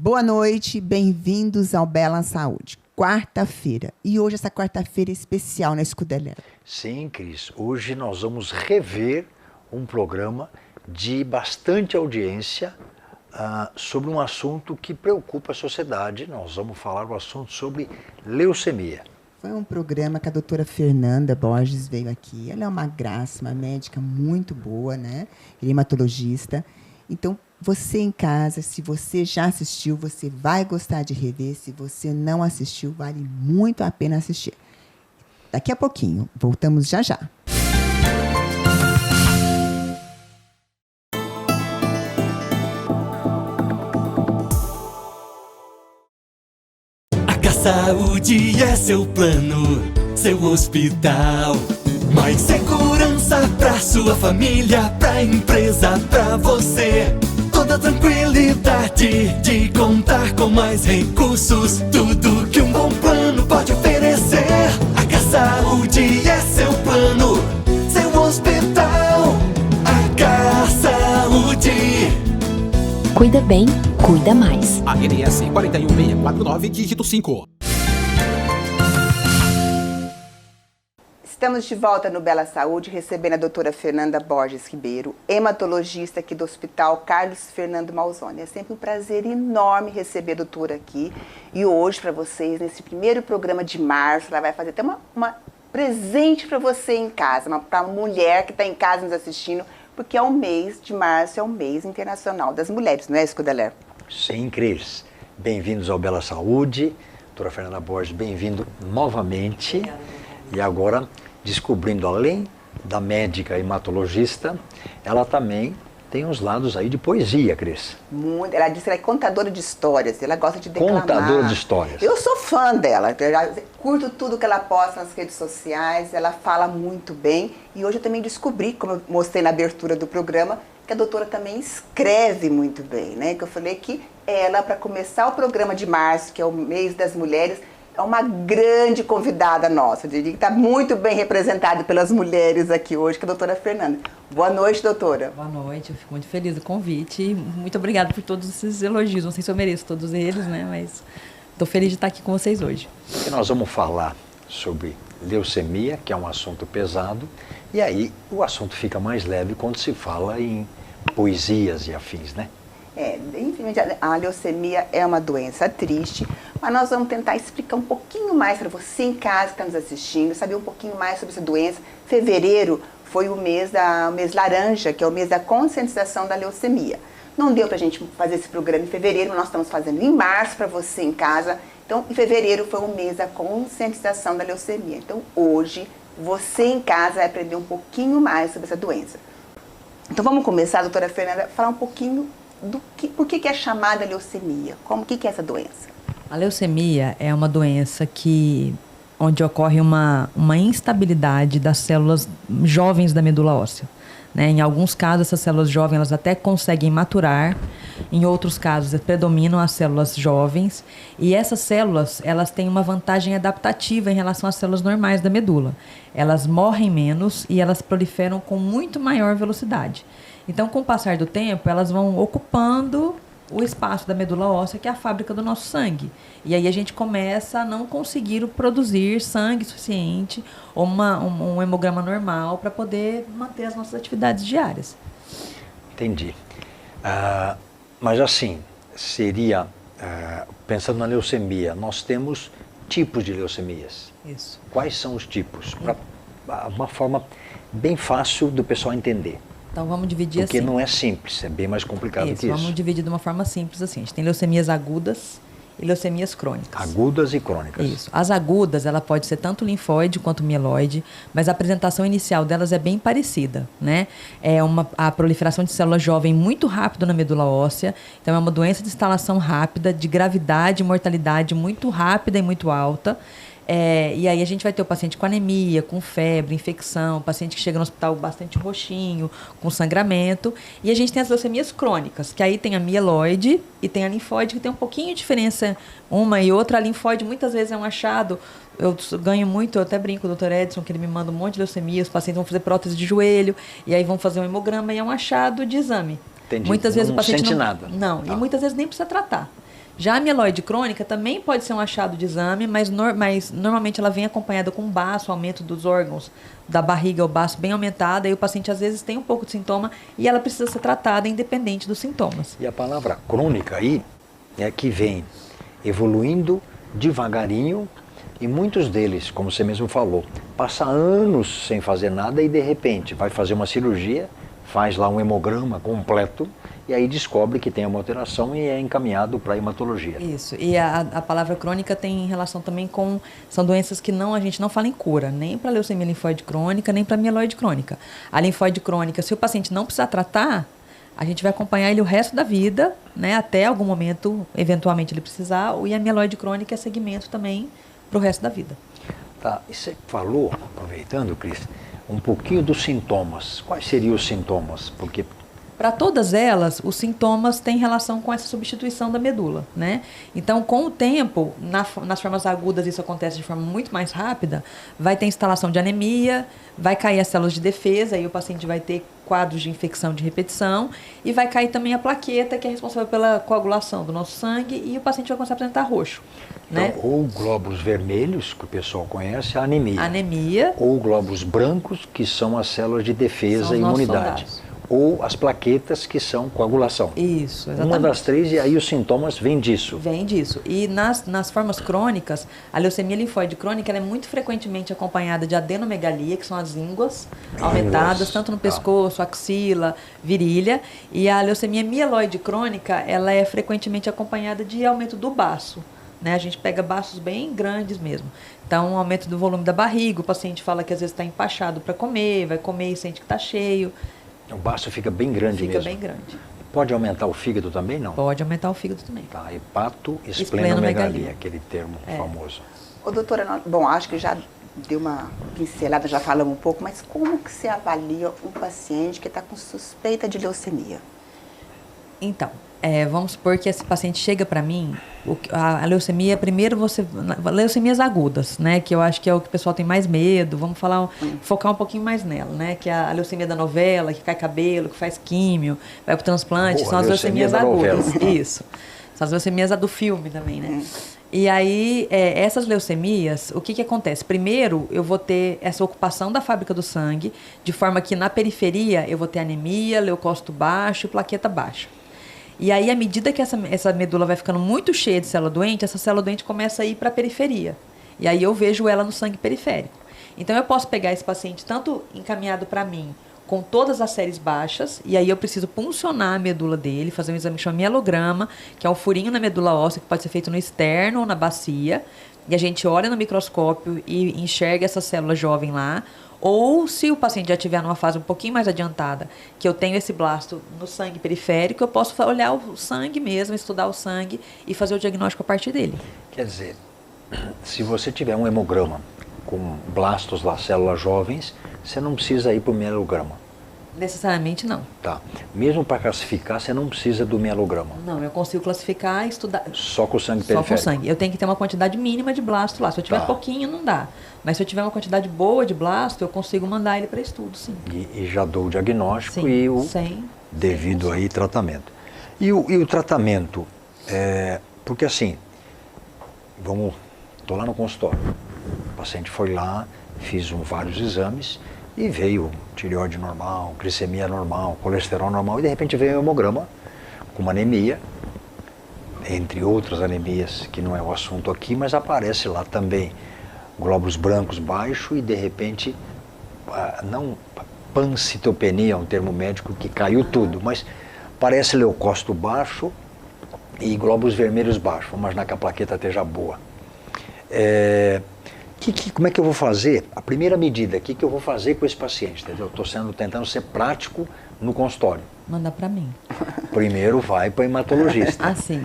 Boa noite, bem-vindos ao Bela Saúde. Quarta-feira. E hoje essa quarta-feira é especial na Escudeler. Sim, Cris. Hoje nós vamos rever um programa de bastante audiência sobre um assunto que preocupa a sociedade. Nós vamos falar um assunto sobre leucemia. Foi um programa que a doutora Fernanda Borges veio aqui. Ela é uma graça, uma médica muito boa, né? Hematologista. Então, você em casa, se você já assistiu, você vai gostar de rever. Se você não assistiu, vale muito a pena assistir. Daqui a pouquinho, voltamos já já. A Saúde é seu plano, seu hospital. Mais segurança pra sua família, pra empresa, pra você. Toda tranquilidade de contar com mais recursos. Tudo que um bom plano pode oferecer. A Saúde é seu plano, seu hospital. A Saúde. Cuida bem, cuida mais. ANS 41649, dígito 5. Estamos de volta no Bela Saúde, recebendo a doutora Fernanda Borges Ribeiro, hematologista aqui do Hospital Carlos Fernando Malzone. É sempre um prazer enorme receber a doutora aqui. E hoje, para vocês, nesse primeiro programa de março, ela vai fazer até uma presente para você em casa, para uma mulher que está em casa nos assistindo, porque é o mês de março, é o mês internacional das mulheres, não é, Escudeler? Sim, Cris. Bem-vindos ao Bela Saúde. Doutora Fernanda Borges, bem-vindo novamente. E agora, descobrindo, além da médica hematologista, ela também tem uns lados aí de poesia, Cris. Muito. Ela disse que ela é contadora de histórias, ela gosta de declamar. Contadora de histórias. Eu sou fã dela, eu curto tudo que ela posta nas redes sociais, ela fala muito bem. E hoje eu também descobri, como eu mostrei na abertura do programa, que a doutora também escreve muito bem, né? Que eu falei que ela, para começar o programa de março, que é o mês das mulheres, é uma grande convidada nossa. Eu diria que está muito bem representada pelas mulheres aqui hoje, que é a doutora Fernanda. Boa noite, doutora. Boa noite, eu fico muito feliz do convite. Muito obrigada por todos esses elogios. Não sei se eu mereço todos eles, né? Mas estou feliz de estar aqui com vocês hoje. E nós vamos falar sobre leucemia, que é um assunto pesado, e aí o assunto fica mais leve quando se fala em poesias e afins, né? Infelizmente, a leucemia é uma doença triste, mas nós vamos tentar explicar um pouquinho mais para você em casa que está nos assistindo, saber um pouquinho mais sobre essa doença. Fevereiro foi o mês laranja, que é o mês da conscientização da leucemia. Não deu para a gente fazer esse programa em fevereiro, mas nós estamos fazendo em março para você em casa. Então, em fevereiro foi o mês da conscientização da leucemia. Então, hoje, você em casa vai aprender um pouquinho mais sobre essa doença. Então, vamos começar, doutora Fernanda, a falar um pouquinho por que é chamada leucemia? O que é essa doença? A leucemia é uma doença onde ocorre uma instabilidade das células jovens da medula óssea. Né? Em alguns casos, essas células jovens elas até conseguem maturar. Em outros casos, predominam as células jovens. E essas células elas têm uma vantagem adaptativa em relação às células normais da medula. Elas morrem menos e elas proliferam com muito maior velocidade. Então, com o passar do tempo, elas vão ocupando o espaço da medula óssea, que é a fábrica do nosso sangue. E aí a gente começa a não conseguir produzir sangue suficiente ou um hemograma normal para poder manter as nossas atividades diárias. Entendi. Mas assim, seria, pensando na leucemia, nós temos tipos de leucemias. Isso. Quais são os tipos? Para uma forma bem fácil do pessoal entender. Então vamos dividir Porque assim. não é simples, é bem mais complicado que isso. Vamos dividir de uma forma simples assim. A gente tem leucemias agudas e leucemias crônicas. Agudas e crônicas. Isso. As agudas, ela pode ser tanto linfóide quanto mieloide, mas a apresentação inicial delas é bem parecida, né? A proliferação de células jovem muito rápido na medula óssea. Então é uma doença de instalação rápida, de gravidade e mortalidade muito rápida e muito alta. E aí a gente vai ter o paciente com anemia, com febre, infecção, paciente que chega no hospital bastante roxinho, com sangramento. E a gente tem as leucemias crônicas, que aí tem a mieloide e tem a linfóide, que tem um pouquinho de diferença uma e outra. A linfóide muitas vezes é um achado, eu ganho muito, eu até brinco com o Dr. Edson, que ele me manda um monte de leucemia, os pacientes vão fazer prótese de joelho, e aí vão fazer um hemograma e é um achado de exame. Entendi. Muitas vezes não o paciente sente não nada. Não, e muitas vezes nem precisa tratar. Já a mieloide crônica também pode ser um achado de exame, mas normalmente ela vem acompanhada com baço, aumento dos órgãos da barriga, o baço bem aumentado, e o paciente às vezes tem um pouco de sintoma e ela precisa ser tratada independente dos sintomas. E a palavra crônica aí é que vem evoluindo devagarinho e muitos deles, como você mesmo falou, passa anos sem fazer nada e de repente vai fazer uma cirurgia, faz lá um hemograma completo e aí descobre que tem uma alteração e é encaminhado para a hematologia. Isso, e a palavra crônica tem relação também com, são doenças que a gente não fala em cura, nem para leucemia linfóide crônica, nem para mieloide crônica. A linfóide crônica, se o paciente não precisar tratar, a gente vai acompanhar ele o resto da vida, né, até algum momento, eventualmente ele precisar, e a mieloide crônica é segmento também para o resto da vida. Tá, e você falou, aproveitando, Cris, um pouquinho dos sintomas. Quais seriam os sintomas? Porque para todas elas, os sintomas têm relação com essa substituição da medula, né? Então, com o tempo, nas formas agudas isso acontece de forma muito mais rápida, vai ter instalação de anemia, vai cair as células de defesa, e o paciente vai ter quadros de infecção de repetição, e vai cair também a plaqueta, que é responsável pela coagulação do nosso sangue, e o paciente vai começar a apresentar roxo. então, Né? ou glóbulos vermelhos, que o pessoal conhece, a anemia. Anemia. Ou glóbulos brancos, que são as células de defesa São e os nossos imunidade. soldados. Ou as plaquetas, que são coagulação. Isso, exatamente. Uma das três, e aí os sintomas vêm disso. Vem disso. E nas formas crônicas, a leucemia linfóide crônica ela é muito frequentemente acompanhada de adenomegalia, que são as ínguas aumentadas, tanto no pescoço, axila, virilha. E a leucemia mieloide crônica, ela é frequentemente acompanhada de aumento do baço. Né? A gente pega baços bem grandes mesmo. Então, um aumento do volume da barriga, o paciente fala que às vezes está empachado para comer, vai comer e sente que está cheio. O baço fica bem grande mesmo. Fica bem grande. Pode aumentar o fígado também, não? Pode aumentar o fígado também. Tá, hepatoesplenomegalia, Esplenomegalia. aquele termo famoso. Ô, doutora, bom, acho que já deu uma pincelada, já falamos um pouco, mas como que você avalia um paciente que está com suspeita de leucemia? Então, vamos supor que esse paciente chega para mim, a leucemia, primeiro leucemias agudas, né, que eu acho que é o que o pessoal tem mais medo, vamos focar um pouquinho mais nela, né, que é a leucemia da novela, que cai cabelo, que faz químio, vai pro transplante, são as leucemias agudas. Isso, são as leucemias do filme também, né. E aí, essas leucemias, o que acontece? Primeiro, eu vou ter essa ocupação da fábrica do sangue, de forma que na periferia eu vou ter anemia, leucócito baixo e plaqueta baixa. E aí, à medida que essa medula vai ficando muito cheia de célula doente, essa célula doente começa a ir para a periferia. E aí eu vejo ela no sangue periférico. Então, eu posso pegar esse paciente tanto encaminhado para mim, com todas as séries baixas, e aí eu preciso puncionar a medula dele, fazer um exame que chama mielograma, que é um furinho na medula óssea, que pode ser feito no externo ou na bacia, e a gente olha no microscópio e enxerga essa célula jovem lá. Ou, se o paciente já estiver numa fase um pouquinho mais adiantada, que eu tenho esse blasto no sangue periférico, eu posso olhar o sangue mesmo, estudar o sangue e fazer o diagnóstico a partir dele. Quer dizer, se você tiver um hemograma com blastos lá, células jovens, você não precisa ir para o mielograma. Necessariamente não. Tá. Mesmo para classificar, você não precisa do mielograma. Não, eu consigo classificar e estudar. Só com o sangue Só periférico. com o sangue. Eu tenho que ter uma quantidade mínima de blasto lá. Se eu tiver pouquinho, não dá. Mas se eu tiver uma quantidade boa de blasto, eu consigo mandar ele para estudo, sim. E já dou o diagnóstico Sim, e o sem devido aí tratamento. E o tratamento, porque assim, estou lá no consultório, o paciente foi lá, fiz vários exames e veio tireoide normal, glicemia normal, colesterol normal, e de repente veio um hemograma com uma anemia, entre outras anemias, que não é o assunto aqui, mas aparece lá também glóbulos brancos baixos e de repente, não pancitopenia, é um termo médico que caiu tudo, mas parece leucócito baixo e glóbulos vermelhos baixos. Vamos imaginar que a plaqueta esteja boa. Como é que eu vou fazer? A primeira medida, o que eu vou fazer com esse paciente? Entendeu? Estou tentando ser prático no consultório. Mandar para mim. Primeiro vai para o hematologista. Assim,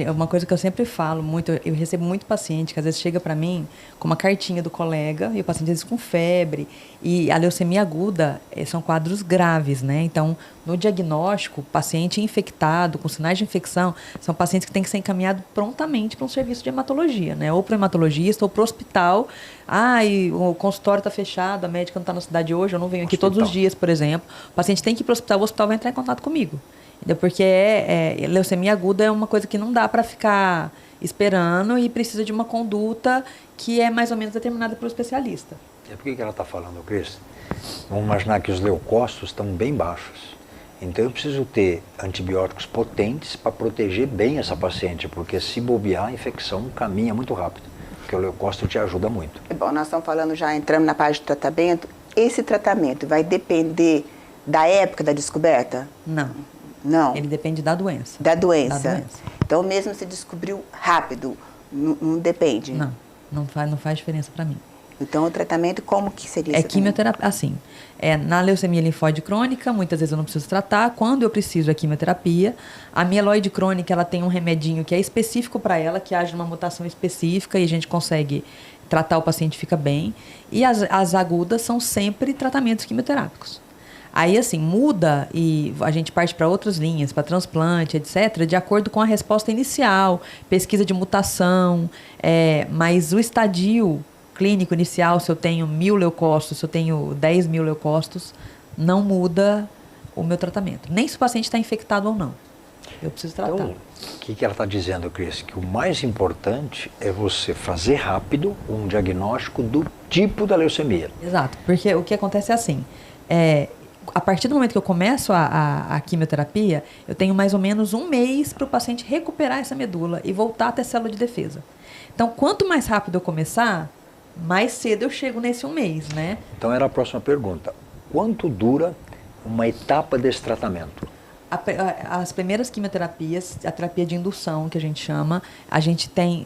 uma coisa que eu sempre falo muito, eu recebo muito paciente que às vezes chega para mim com uma cartinha do colega, e o paciente às vezes com febre, e a leucemia aguda são quadros graves, né? Então, no diagnóstico, paciente infectado, com sinais de infecção, são pacientes que têm que ser encaminhados prontamente para um serviço de hematologia, né? Ou para o hematologista, ou para o hospital. E o consultório está fechado, a médica não está na cidade hoje, eu não venho aqui todos os dias, por exemplo. O paciente tem que ir para o hospital vai entrar em contato comigo. Entendeu? Porque leucemia aguda é uma coisa que não dá para ficar esperando e precisa de uma conduta que é mais ou menos determinada pelo especialista. E por que ela está falando, Cris? Vamos imaginar que os leucócitos estão bem baixos. Então eu preciso ter antibióticos potentes para proteger bem essa paciente, porque se bobear, a infecção caminha muito rápido, porque o leucócito te ajuda muito. Bom, nós estamos falando já, entramos na parte do tratamento. Esse tratamento vai depender da época da descoberta? Não. Não. Ele depende da doença. Da doença. Da doença. Então, mesmo se descobriu rápido, não depende? Não faz diferença para mim. Então, o tratamento, como que seria? É quimioterapia, assim, na leucemia linfóide crônica, muitas vezes eu não preciso tratar. Quando eu preciso, é quimioterapia. A mieloide crônica, ela tem um remedinho que é específico para ela, que age numa mutação específica e a gente consegue tratar, o paciente fica bem. E as agudas são sempre tratamentos quimioterápicos. Aí, assim, muda e a gente parte para outras linhas, para transplante, etc., de acordo com a resposta inicial, pesquisa de mutação, mas o estadio clínico inicial, se eu tenho 1.000 leucócitos, se eu tenho 10.000 leucócitos, não muda o meu tratamento. Nem se o paciente está infectado ou não. Eu preciso tratar. Então, o que ela está dizendo, Cris? Que o mais importante é você fazer rápido um diagnóstico do tipo da leucemia. Exato, porque o que acontece é assim, a partir do momento que eu começo a quimioterapia, eu tenho mais ou menos 1 mês para o paciente recuperar essa medula e voltar a ter célula de defesa. Então, quanto mais rápido eu começar, mais cedo eu chego nesse 1 mês, né? Então, era a próxima pergunta. Quanto dura uma etapa desse tratamento? As primeiras quimioterapias, a terapia de indução, que a gente chama, a gente tem...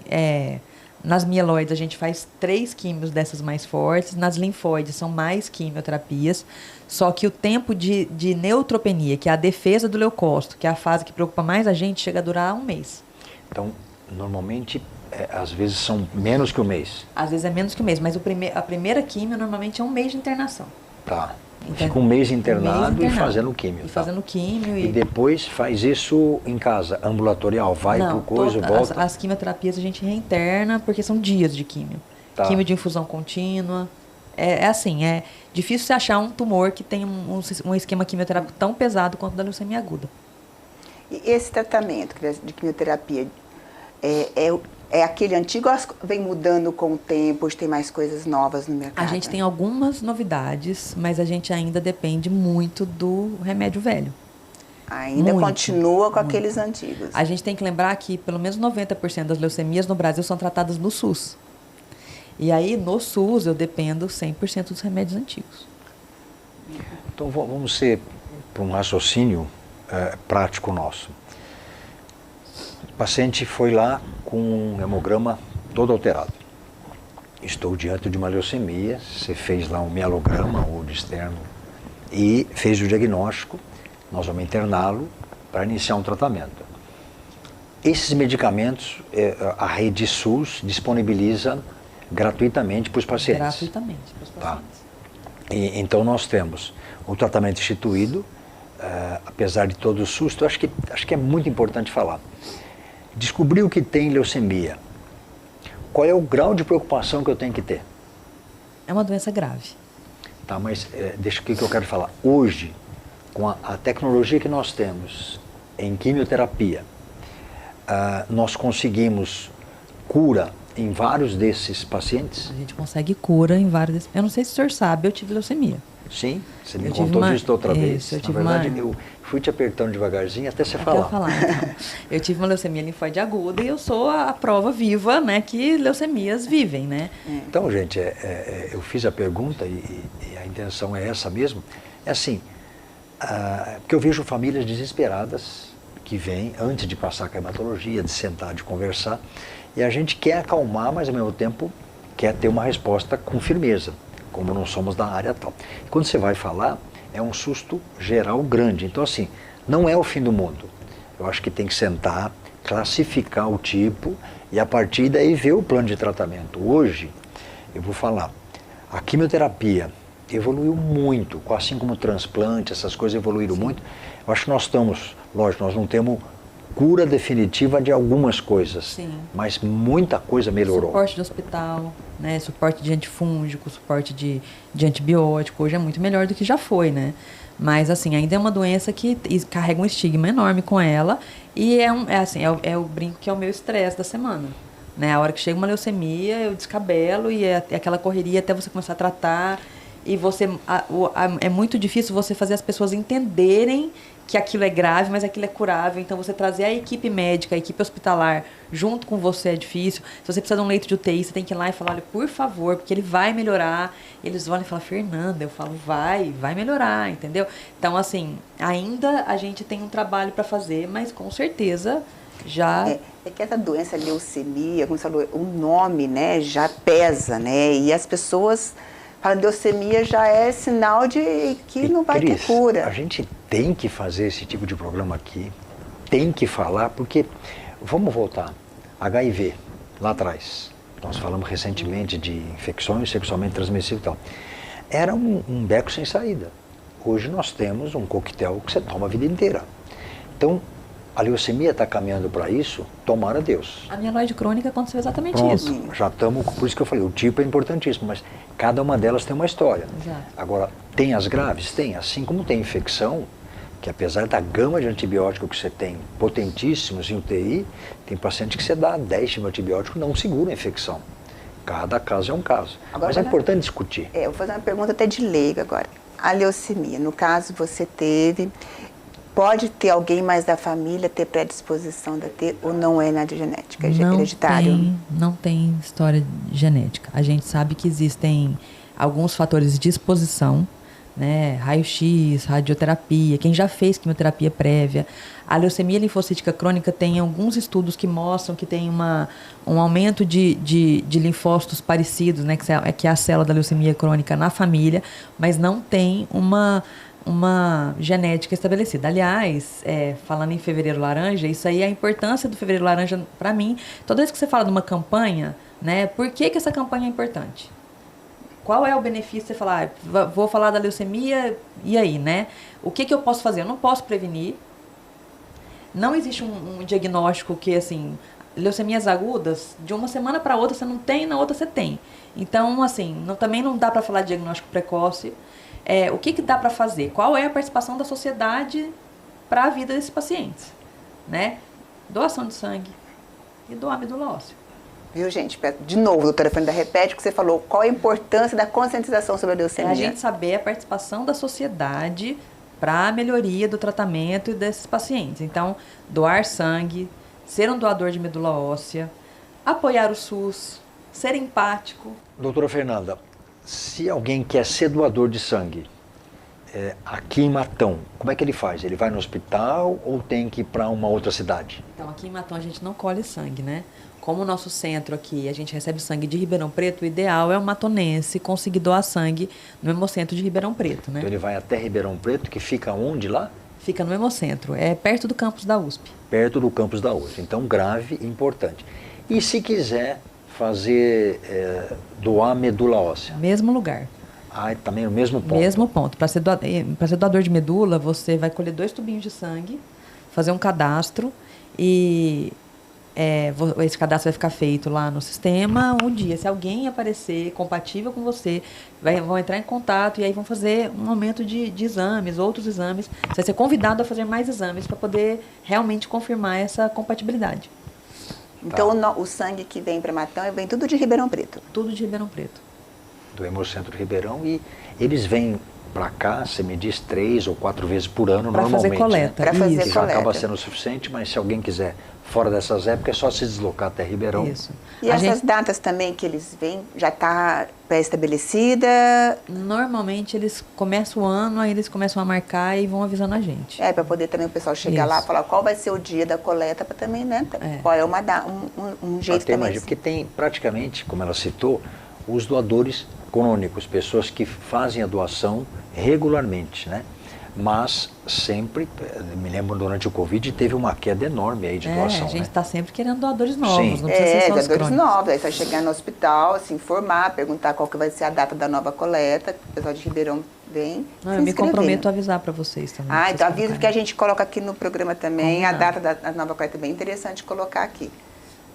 nas mieloides, a gente faz 3 químios dessas mais fortes. Nas linfóides, são mais quimioterapias. Só que o tempo de neutropenia, que é a defesa do leucócito, que é a fase que preocupa mais a gente, chega a durar 1 mês. Então, normalmente, às vezes são menos que 1 mês. Às vezes é menos que 1 mês, mas a primeira químio, normalmente, é 1 mês de internação. Tá. Então, fica 1 mês internado e fazendo químio. E fazendo químio. E depois faz isso em casa, ambulatorial, vai pro coisa, volta? As quimioterapias a gente reinterna, porque são dias de químio. Tá. Químio de infusão contínua. É assim, é difícil você achar um tumor que tem um esquema quimioterápico tão pesado quanto o da leucemia aguda. E esse tratamento de quimioterapia é aquele antigo ou vem mudando com o tempo, hoje tem mais coisas novas no mercado? A gente tem algumas novidades, mas a gente ainda depende muito do remédio velho. Ainda continua com aqueles antigos. A gente tem que lembrar que pelo menos 90% das leucemias no Brasil são tratadas no SUS. E aí, no SUS, eu dependo 100% dos remédios antigos. Então, vamos ser para um raciocínio prático nosso. O paciente foi lá com um hemograma todo alterado. Estou diante de uma leucemia, você fez lá um mielograma ou de externo e fez o diagnóstico, nós vamos interná-lo para iniciar um tratamento. Esses medicamentos, a rede SUS disponibiliza gratuitamente para os pacientes. Gratuitamente para os pacientes. Tá. Então nós temos o tratamento instituído, apesar de todo o susto, acho que é muito importante falar. Descobriu que tem leucemia. Qual é o grau de preocupação que eu tenho que ter? É uma doença grave. Tá, mas deixa o que eu quero falar. Hoje, com a tecnologia que nós temos em quimioterapia, nós conseguimos cura em vários desses pacientes? A gente consegue cura em vários desses. Eu não sei se o senhor sabe, eu tive leucemia. Sim, você me contou disso da outra vez. Na verdade, eu fui te apertando devagarzinho até você falar. Então. Eu tive uma leucemia linfóide aguda e eu sou a prova viva, né, que leucemias vivem, né? Então, gente, eu fiz a pergunta e a intenção é essa mesmo. É assim, porque eu vejo famílias desesperadas que vêm antes de passar a hematologia, de sentar, de conversar, e a gente quer acalmar, mas ao mesmo tempo quer ter uma resposta com firmeza, como não somos da área tal. E quando você vai falar, é um susto geral grande. Então, assim, não é o fim do mundo. Eu acho que tem que sentar, classificar o tipo e a partir daí ver o plano de tratamento. Hoje, eu vou falar, a quimioterapia evoluiu muito, assim como o transplante, essas coisas evoluíram muito. Eu acho que nós estamos, lógico, nós não temos cura definitiva de algumas coisas, Sim. mas muita coisa melhorou. Suporte de hospital, né? Suporte de antifúngico, suporte de antibiótico, hoje é muito melhor do que já foi, né? Mas, assim, ainda é uma doença que carrega um estigma enorme com ela e é o brinco que é o meu estresse da semana, né? A hora que chega uma leucemia, eu descabelo e é aquela correria até você começar a tratar e é muito difícil você fazer as pessoas entenderem que aquilo é grave, mas aquilo é curável. Então, você trazer a equipe médica, a equipe hospitalar junto com você é difícil. Se você precisa de um leito de UTI, você tem que ir lá e falar, olha, por favor, porque ele vai melhorar. Eles vão e falam, Fernanda, eu falo, vai melhorar, entendeu? Então, assim, ainda a gente tem um trabalho para fazer, mas com certeza já... É que essa doença, leucemia, como você falou, o nome, né, já pesa, né? E as pessoas... A leucemia já é sinal de que não vai ter cura. A gente tem que fazer esse tipo de programa aqui, tem que falar, porque, vamos voltar, HIV, lá atrás, nós falamos recentemente de infecções sexualmente transmissíveis e tal, era um beco sem saída. Hoje nós temos um coquetel que você toma a vida inteira. Então, a leucemia está caminhando para isso, tomara Deus. A amiloide crônica aconteceu exatamente Pronto, isso. já estamos, por isso que eu falei, o tipo é importantíssimo, mas cada uma delas tem uma história. Exato. Agora, tem as graves? Tem, assim como tem infecção, que apesar da gama de antibiótico que você tem, potentíssimos em UTI, tem paciente que você dá 10 de antibiótico não segura a infecção. Cada caso é um caso. Agora, mas é importante discutir. Eu vou fazer uma pergunta até de leiga agora. A leucemia, no caso você teve... Pode ter alguém mais da família ter predisposição de ter ou não é nada genética, é hereditário? Não tem história genética. A gente sabe que existem alguns fatores de exposição, né? Raio-X, radioterapia, quem já fez quimioterapia prévia. A leucemia linfocítica crônica tem alguns estudos que mostram que tem um aumento de linfócitos parecidos, né? Que é a célula da leucemia crônica na família, mas não tem uma genética estabelecida. Aliás, falando em Fevereiro Laranja, isso aí é a importância do Fevereiro Laranja para mim. Toda vez que você fala de uma campanha, né, por que essa campanha é importante? Qual é o benefício de você falar, vou falar da leucemia, e aí, né? O que eu posso fazer? Eu não posso prevenir. Não existe um diagnóstico que, assim, leucemias agudas, de uma semana para outra você não tem, na outra você tem. Então, assim, também não dá para falar de diagnóstico precoce. O que dá para fazer? Qual é a participação da sociedade para a vida desses pacientes? Né? Doação de sangue e doar medula óssea. Viu, gente? De novo, doutora Fernanda, repete o que você falou. Qual a importância da conscientização sobre a leucemia? A gente saber a participação da sociedade para a melhoria do tratamento desses pacientes. Então, doar sangue, ser um doador de medula óssea, apoiar o SUS, ser empático. Doutora Fernanda, se alguém quer ser doador de sangue, aqui em Matão, como é que ele faz? Ele vai no hospital ou tem que ir para uma outra cidade? Então, aqui em Matão a gente não colhe sangue, né? Como o nosso centro aqui, a gente recebe sangue de Ribeirão Preto, o ideal é o matonense conseguir doar sangue no Hemocentro de Ribeirão Preto, né? Então ele vai até Ribeirão Preto, que fica onde lá? Fica no Hemocentro, é perto do campus da USP. Perto do campus da USP, então grave e importante. E se quiser doar medula óssea? Mesmo lugar. Também no mesmo ponto? Mesmo ponto. Para ser doador de medula, você vai colher 2 tubinhos de sangue, fazer um cadastro e esse cadastro vai ficar feito lá no sistema. Um dia, se alguém aparecer compatível com você, vão entrar em contato e aí vão fazer um aumento de exames, outros exames. Você vai ser convidado a fazer mais exames para poder realmente confirmar essa compatibilidade. Então, o sangue que vem para Matão vem tudo de Ribeirão Preto? Tudo de Ribeirão Preto. Do Hemocentro Ribeirão, e eles vêm para cá, você me diz 3 ou 4 vezes por ano, pra normalmente. Fazer coleta. Para fazer já coleta. acaba sendo suficiente, mas se alguém quiser fora dessas épocas, é só se deslocar até Ribeirão. Isso. E essas datas também que eles vêm, já está pré-estabelecida? Normalmente eles começam o ano, aí eles começam a marcar e vão avisando a gente. Para poder também o pessoal chegar lá e falar qual vai ser o dia da coleta, para também, né? Qual é um jeito também. Porque tem praticamente, como ela citou, os doadores crônicos, pessoas que fazem a doação regularmente, né? Mas sempre, me lembro durante o Covid, teve uma queda enorme aí de doação. A gente né? está sempre querendo doadores novos, Sim. não precisa ser só os doadores crônicos. novos. Aí você vai chegar no hospital, se informar, perguntar qual que vai ser a data da nova coleta. O pessoal de Ribeirão vem. Não, se eu me inscrever. comprometo a avisar para vocês também. Ah, vocês então avisa colocarem. que a gente coloca aqui no programa também. A Combinado. data da nova coleta é bem interessante colocar aqui.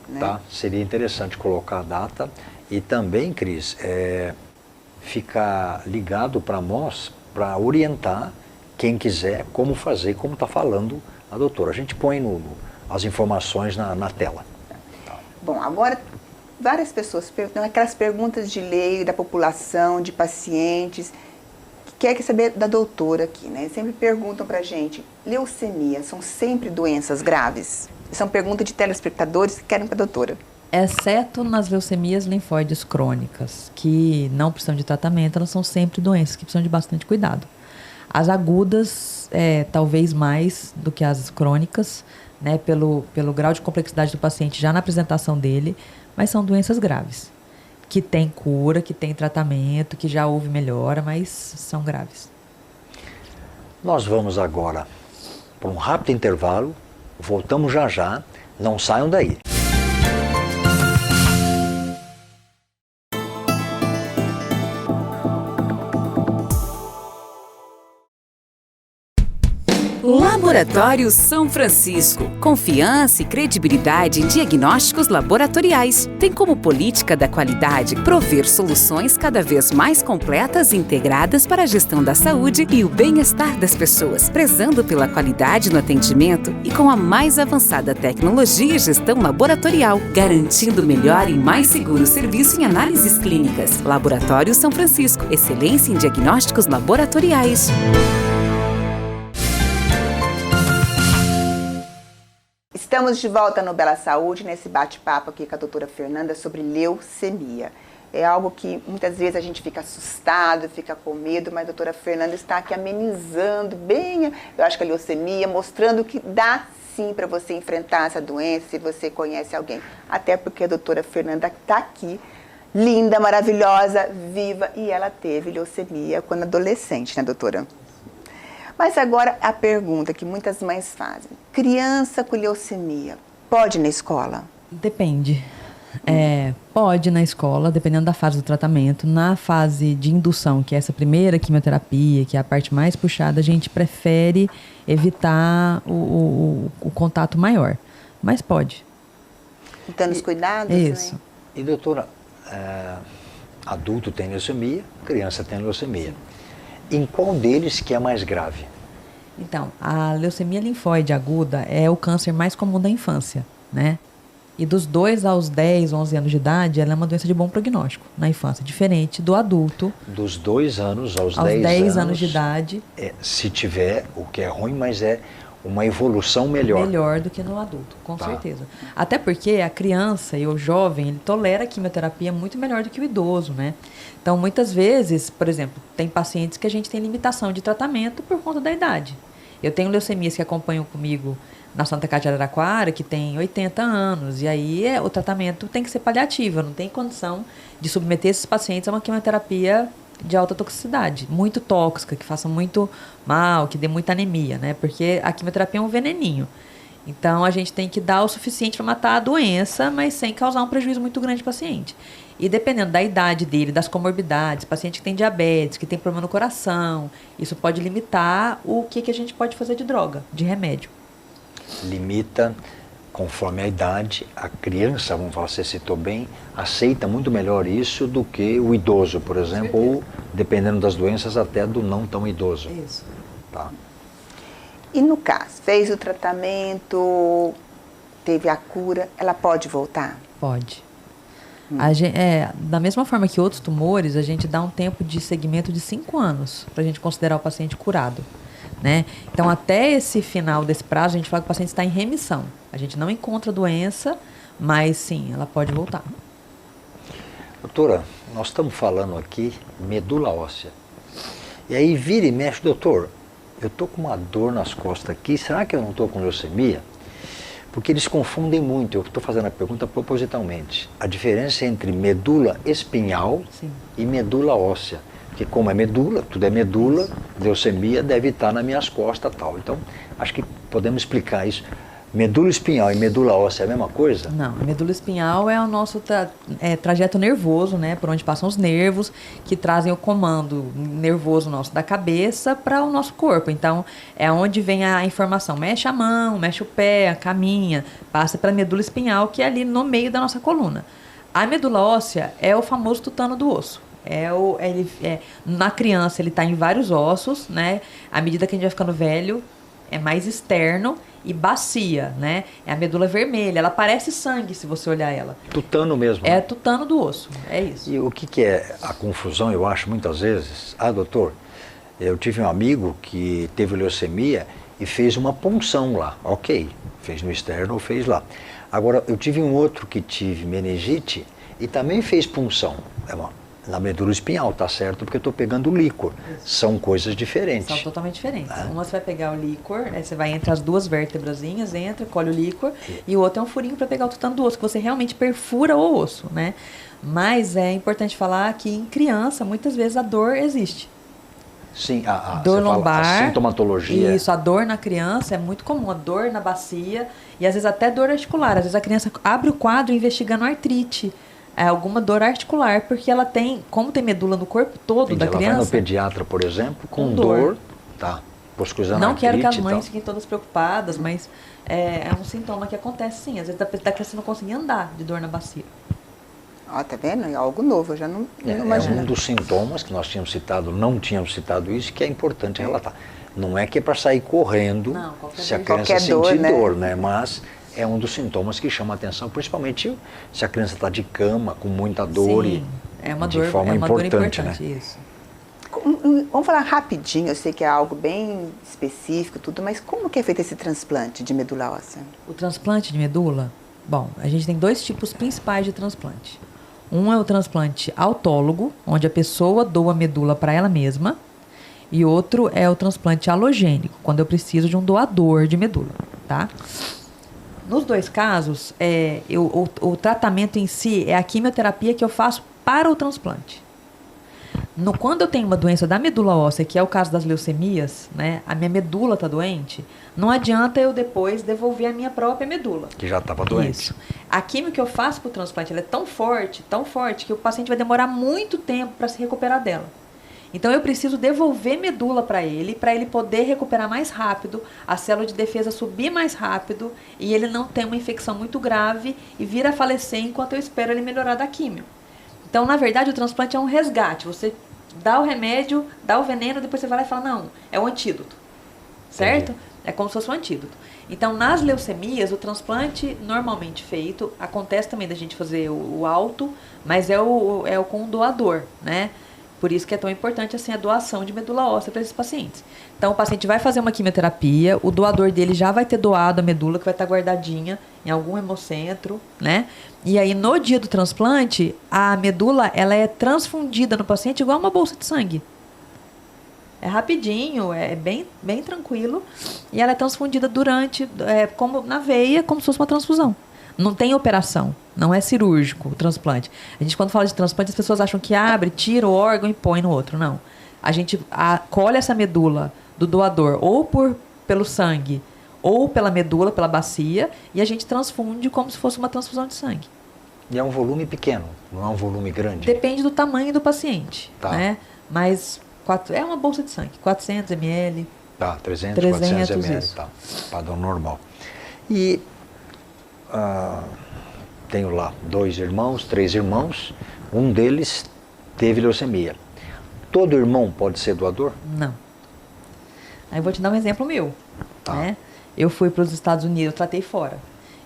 Né? Tá? Seria interessante colocar a data e também, Cris, ficar ligado para nós, para orientar quem quiser como fazer, como está falando a doutora. A gente põe as informações na tela. Bom, agora várias pessoas perguntam aquelas perguntas de lei da população, de pacientes, que quer saber da doutora aqui, né? Sempre perguntam pra gente, leucemia são sempre doenças graves? São perguntas de telespectadores que querem pra doutora. Exceto nas leucemias linfóides crônicas, que não precisam de tratamento, elas são sempre doenças que precisam de bastante cuidado. As agudas, talvez mais do que as crônicas, né, pelo grau de complexidade do paciente já na apresentação dele, mas são doenças graves, que tem cura, que tem tratamento, que já houve melhora, mas são graves. Nós vamos agora para um rápido intervalo, voltamos já já, não saiam daí. Laboratório São Francisco. Confiança e credibilidade em diagnósticos laboratoriais. Tem como política da qualidade prover soluções cada vez mais completas e integradas para a gestão da saúde e o bem-estar das pessoas, prezando pela qualidade no atendimento e com a mais avançada tecnologia e gestão laboratorial, garantindo melhor e mais seguro serviço em análises clínicas. Laboratório São Francisco. Excelência em diagnósticos laboratoriais. Estamos de volta no Bela Saúde, nesse bate-papo aqui com a doutora Fernanda sobre leucemia. É algo que muitas vezes a gente fica assustado, fica com medo, mas a doutora Fernanda está aqui amenizando bem, eu acho que a leucemia, mostrando que dá sim para você enfrentar essa doença, se você conhece alguém. Até porque a doutora Fernanda está aqui, linda, maravilhosa, viva, e ela teve leucemia quando adolescente, né, doutora? Mas agora a pergunta que muitas mães fazem. Criança com leucemia, pode ir na escola? Depende. Pode ir na escola, dependendo da fase do tratamento. Na fase de indução, que é essa primeira quimioterapia, que é a parte mais puxada, a gente prefere evitar o contato maior. Mas pode. Então, os cuidados, Isso. né? E doutora, adulto tem leucemia, criança tem leucemia. Em qual deles que é mais grave? Então, a leucemia linfóide aguda é o câncer mais comum da infância, né? E dos 2 aos 10, 11 anos de idade, ela é uma doença de bom prognóstico na infância, diferente do adulto. Dos 2 anos aos 10 anos de idade. Se tiver, o que é ruim, mas é uma evolução melhor. Melhor do que no adulto, com Tá. certeza. Até porque a criança e o jovem, ele tolera a quimioterapia muito melhor do que o idoso, né? Então, muitas vezes, por exemplo, tem pacientes que a gente tem limitação de tratamento por conta da idade. Eu tenho leucemias que acompanham comigo na Santa Casa de Araraquara, que tem 80 anos, e aí o tratamento tem que ser paliativo, eu não tenho condição de submeter esses pacientes a uma quimioterapia de alta toxicidade, muito tóxica, que faça muito mal, que dê muita anemia, né? Porque a quimioterapia é um veneninho. Então, a gente tem que dar o suficiente para matar a doença, mas sem causar um prejuízo muito grande ao paciente. E dependendo da idade dele, das comorbidades, paciente que tem diabetes, que tem problema no coração, isso pode limitar o que a gente pode fazer de droga, de remédio. Limita, conforme a idade, a criança, vamos falar, você citou bem, aceita muito melhor isso do que o idoso, por exemplo, ou, dependendo das doenças, até do não tão idoso. Isso. Tá? E no caso, fez o tratamento, teve a cura, ela pode voltar? Pode. Da mesma forma que outros tumores, a gente dá um tempo de segmento de 5 anos para a gente considerar o paciente curado, né? Então, até esse final desse prazo, a gente fala que o paciente está em remissão. A gente não encontra a doença, mas sim, ela pode voltar. Doutora, nós estamos falando aqui medula óssea. E aí vira e mexe, doutor, eu estou com uma dor nas costas aqui, será que eu não estou com leucemia? Porque eles confundem muito, eu estou fazendo a pergunta propositalmente. A diferença entre medula espinhal Sim. e medula óssea. que como é medula, tudo é medula, leucemia deve estar nas minhas costas e tal. Então, acho que podemos explicar isso. Medula espinhal e medula óssea é a mesma coisa? Não, a medula espinhal é o nosso trajeto nervoso, né? Por onde passam os nervos que trazem o comando nervoso nosso da cabeça para o nosso corpo. Então, é onde vem a informação. Mexe a mão, mexe o pé, caminha, passa pela medula espinhal, que é ali no meio da nossa coluna. A medula óssea é o famoso tutano do osso. Na criança ele está em vários ossos, né? À medida que a gente vai ficando velho, é mais externo e bacia, né? É a medula vermelha, ela parece sangue se você olhar ela. Tutano mesmo. É né? tutano do osso, é isso. E o que é a confusão, eu acho, muitas vezes? Doutor, eu tive um amigo que teve leucemia e fez uma punção lá. Ok, fez no externo ou fez lá. Agora, eu tive um outro que tive meningite e também fez punção. Na medula espinhal, tá certo? Porque eu estou pegando o líquor. São coisas diferentes. São totalmente diferentes. Uma você vai pegar o líquor, você vai entre as duas vértebrazinhas, colhe o líquor, e o outro é um furinho para pegar o tutano do osso, que você realmente perfura o osso, né? Mas é importante falar que em criança, muitas vezes a dor existe. Sim, dor lombar. A sintomatologia. Isso, a dor na criança é muito comum, a dor na bacia, e às vezes até dor articular. Às vezes a criança abre o quadro investigando artrite. Alguma dor articular, porque ela tem, como tem medula no corpo todo. Entendi, da criança. Ela vai no pediatra, por exemplo, com dor, tá? Não quero que as mães fiquem todas preocupadas, mas é um sintoma que acontece sim. Às vezes da criança não conseguir andar de dor na bacia. Tá vendo? É algo novo, eu já não imagino. É um dos sintomas que nós não tínhamos citado isso, que é importante relatar. Não é que é para sair correndo se a criança sentir dor, né? Mas é um dos sintomas que chama a atenção, principalmente se a criança está de cama, com muita dor. Sim, é uma de forma importante, né? Isso. Vamos falar rapidinho, eu sei que é algo bem específico, tudo, mas como que é feito esse transplante de medula óssea? O transplante de medula, bom, a gente tem dois tipos principais de transplante. Um é o transplante autólogo, onde a pessoa doa a medula para ela mesma, e outro é o transplante halogênico, quando eu preciso de um doador de medula, tá? Nos dois casos, o tratamento em si é a quimioterapia que eu faço para o transplante. Quando eu tenho uma doença da medula óssea, que é o caso das leucemias, né, a minha medula está doente, não adianta eu depois devolver a minha própria medula. Que já estava doente. Isso. A quimio que eu faço para o transplante ela é tão forte, que o paciente vai demorar muito tempo para se recuperar dela. Então, eu preciso devolver medula para ele poder recuperar mais rápido, a célula de defesa subir mais rápido e ele não ter uma infecção muito grave e vir a falecer enquanto eu espero ele melhorar da químio. Então, na verdade, o transplante é um resgate. Você dá o remédio, dá o veneno, depois você vai lá e fala, não, é o antídoto. Certo? É como se fosse um antídoto. Então, nas leucemias, o transplante normalmente feito, acontece também da gente fazer o auto, mas é o com o doador, né? Por isso que é tão importante assim a doação de medula óssea para esses pacientes. Então, o paciente vai fazer uma quimioterapia, o doador dele já vai ter doado a medula, que vai estar guardadinha em algum hemocentro, né? E aí, no dia do transplante, a medula ela é transfundida no paciente igual uma bolsa de sangue. É rapidinho, é bem tranquilo. E ela é transfundida como na veia, como se fosse uma transfusão. Não tem operação, não é cirúrgico o transplante. A gente, quando fala de transplante, as pessoas acham que abre, tira o órgão e põe no outro. Não. A gente colhe essa medula do doador ou pelo sangue ou pela medula, pela bacia, e a gente transfunde como se fosse uma transfusão de sangue. E é um volume pequeno, não é um volume grande? Depende do tamanho do paciente, né? Mas é uma bolsa de sangue, 400 ml. Tá, 300 400 ml, tá, padrão normal. E tenho lá 3 irmãos, um deles teve leucemia. Todo irmão pode ser doador? Não. Aí eu vou te dar um exemplo meu, né? Eu fui para os Estados Unidos, eu tratei fora.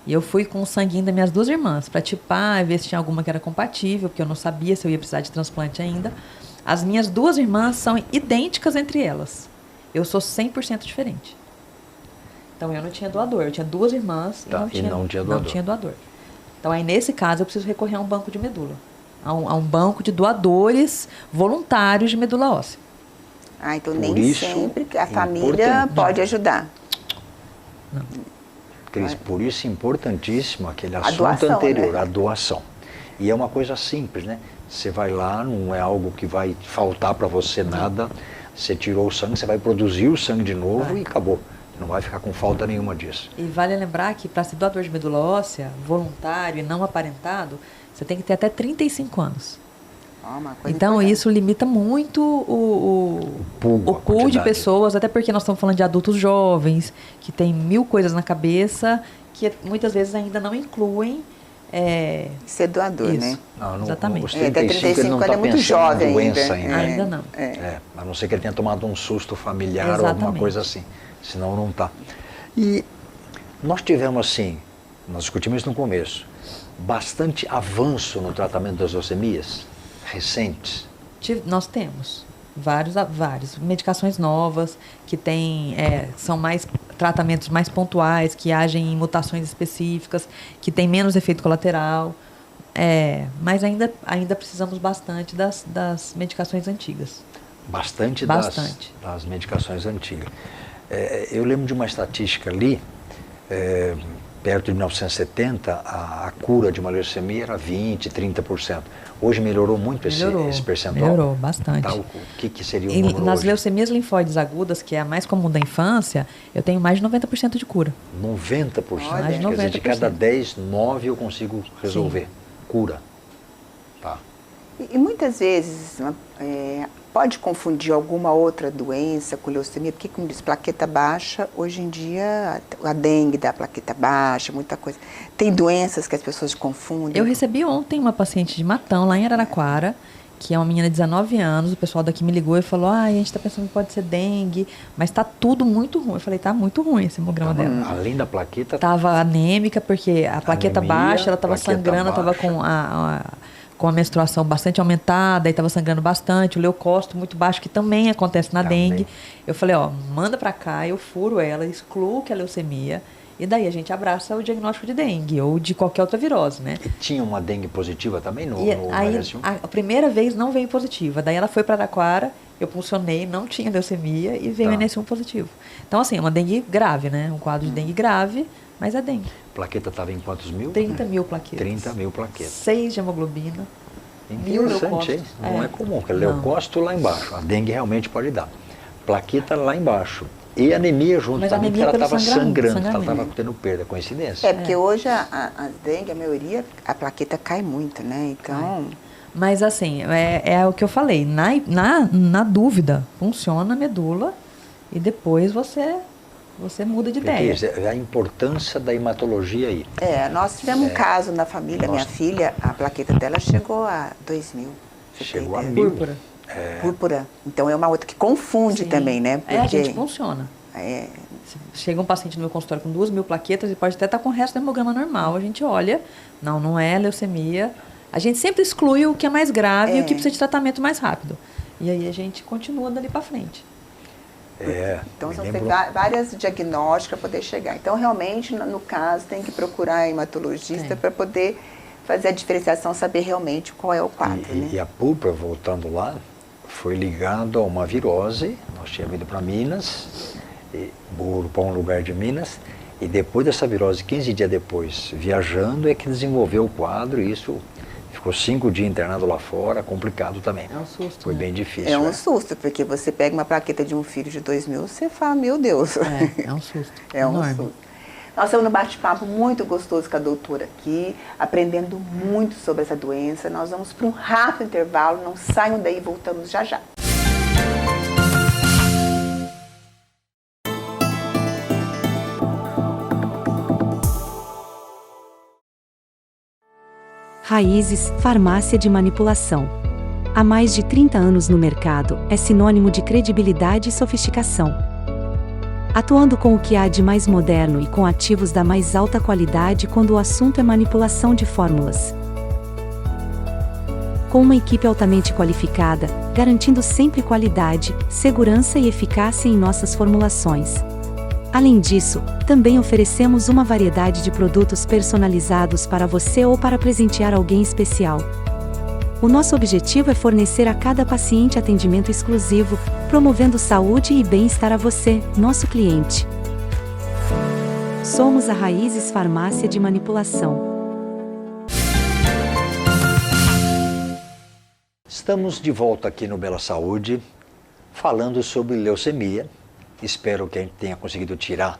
E eu fui com o sanguinho das minhas 2 irmãs, para tipar, ver se tinha alguma que era compatível, porque eu não sabia se eu ia precisar de transplante ainda. As minhas 2 irmãs são idênticas entre elas. Eu sou 100% diferente. Então, eu não tinha doador. Eu tinha 2 irmãs e não tinha doador. Então, aí, nesse caso, eu preciso recorrer a um banco de medula. A um banco de doadores voluntários de medula óssea. Então nem sempre a família pode ajudar. Não. Cris, por isso é importantíssimo aquele assunto anterior, né? A doação. E é uma coisa simples, né? Você vai lá, não é algo que vai faltar para você nada. Você tirou o sangue, você vai produzir o sangue de novo e acabou. Não vai ficar com falta nenhuma disso. E vale lembrar que para ser doador de medula óssea, voluntário e não aparentado, você tem que ter até 35 anos. Uma coisa Então, importante. isso limita muito o pool de pessoas, até porque nós estamos falando de adultos jovens, que têm 1000 coisas na cabeça, que muitas vezes ainda não incluem... Ser doador, isso. né? Não, Exatamente. Os 35, ele não ele está é muito pensando jovem na doença ainda. Ainda não. A não ser que ele tenha tomado um susto familiar ou alguma Exatamente. coisa assim. Senão não está. E nós tivemos, assim, nós discutimos isso no começo, bastante avanço no tratamento das leucemias recentes. Nós temos várias medicações novas que são mais tratamentos mais pontuais, que agem em mutações específicas, que têm menos efeito colateral, mas ainda precisamos bastante das medicações antigas. Bastante. Das medicações antigas. Eu lembro de uma estatística ali, perto de 1970, a cura de uma leucemia era 20%, 30%. Hoje melhorou muito esse percentual? Melhorou bastante. Tá, o que seria o número nas hoje? leucemias linfóides agudas, que é a mais comum da infância, eu tenho mais de 90% de cura. 90%? Mais de Quer dizer, de cada 90%. 10, 9 eu consigo resolver. Sim. Cura. Tá. E muitas vezes pode confundir alguma outra doença com leucemia, porque como diz, plaqueta baixa, hoje em dia a dengue dá plaqueta baixa, muita coisa. Tem doenças que as pessoas confundem. Eu recebi ontem uma paciente de Matão, lá em Araraquara, que é uma menina de 19 anos, o pessoal daqui me ligou e falou, a gente está pensando que pode ser dengue, mas está tudo muito ruim. Eu falei, tá muito ruim esse hemograma dela. Além da plaqueta... Estava anêmica, porque a plaqueta Anemia, baixa, ela estava plaqueta sangrando, estava com a menstruação bastante aumentada, e estava sangrando bastante, o leucócito muito baixo, que também acontece na dengue. Eu falei, manda para cá, eu furo ela, excluo que é leucemia, e daí a gente abraça o diagnóstico de dengue, ou de qualquer outra virose, né? E tinha uma dengue positiva também no Aí, RS1? a primeira vez não veio positiva, daí ela foi para Araraquara, eu puncionei, não tinha leucemia, e veio NS1 positivo. Então, assim, é uma dengue grave, né? Um quadro de dengue grave, mas é dengue. Plaqueta estava em quantos mil? 30 mil plaquetas. 30 mil plaquetas. 6 de hemoglobina. Interessante, hein? Não é comum, porque leucócito lá embaixo. A dengue realmente pode dar. Plaqueta lá embaixo. E anemia junto Mas também, porque anemia ela pelo estava sangrando, ela sangramento. estava tendo perda. Coincidência. Porque hoje a dengue, a maioria, a plaqueta cai muito, né? Então... Mas assim, é o que eu falei, na dúvida, funciona a medula e depois você muda de ideia. É a importância da hematologia aí. Nós tivemos um caso na família, minha filha, a plaqueta dela chegou a 2.000. Chegou a 1000. Púrpura. Púrpura. Então é uma outra que confunde também, né? Porque A gente funciona. Chega um paciente no meu consultório com 2.000 plaquetas e pode até estar com o resto do hemograma normal. A gente olha, não é leucemia. A gente sempre exclui o que é mais grave e o que precisa de tratamento mais rápido. E aí a gente continua dali para frente. Então são várias diagnósticos para poder chegar. Então realmente, no caso, tem que procurar hematologista para poder fazer a diferenciação, saber realmente qual é o quadro. E a púrpura, voltando lá, foi ligado a uma virose. Nós tínhamos ido para Minas, para um lugar de Minas, e depois dessa virose, 15 dias depois, viajando, é que desenvolveu o quadro, e isso ficou 5 dias internado lá fora, complicado também. É um susto. Foi bem difícil. É um susto, porque você pega uma plaqueta de um filho de 2.000, você fala, meu Deus. É um susto. É um susto. Nós estamos num bate-papo muito gostoso com a doutora aqui, aprendendo muito sobre essa doença. Nós vamos para um rápido intervalo, não saiam daí, voltamos já já. Raízes, farmácia de manipulação. Há mais de 30 anos no mercado, é sinônimo de credibilidade e sofisticação. Atuando com o que há de mais moderno e com ativos da mais alta qualidade quando o assunto é manipulação de fórmulas. Com uma equipe altamente qualificada, garantindo sempre qualidade, segurança e eficácia em nossas formulações. Além disso, também oferecemos uma variedade de produtos personalizados para você ou para presentear alguém especial. O nosso objetivo é fornecer a cada paciente atendimento exclusivo, promovendo saúde e bem-estar a você, nosso cliente. Somos a Raízes Farmácia de Manipulação. Estamos de volta aqui no Bela Saúde, falando sobre leucemia. Espero que a gente tenha conseguido tirar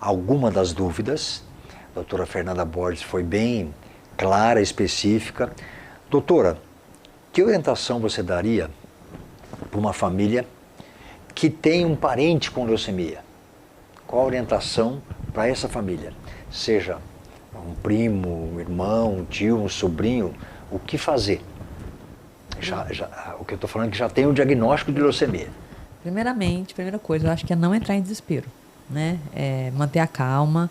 alguma das dúvidas. A doutora Fernanda Borges foi bem clara, específica. Doutora, que orientação você daria para uma família que tem um parente com leucemia? Qual a orientação para essa família? Seja um primo, um irmão, um tio, um sobrinho, o que fazer? O que eu estou falando é que já tem o diagnóstico de leucemia. Primeiramente, primeira coisa, eu acho que é não entrar em desespero, né? Manter a calma,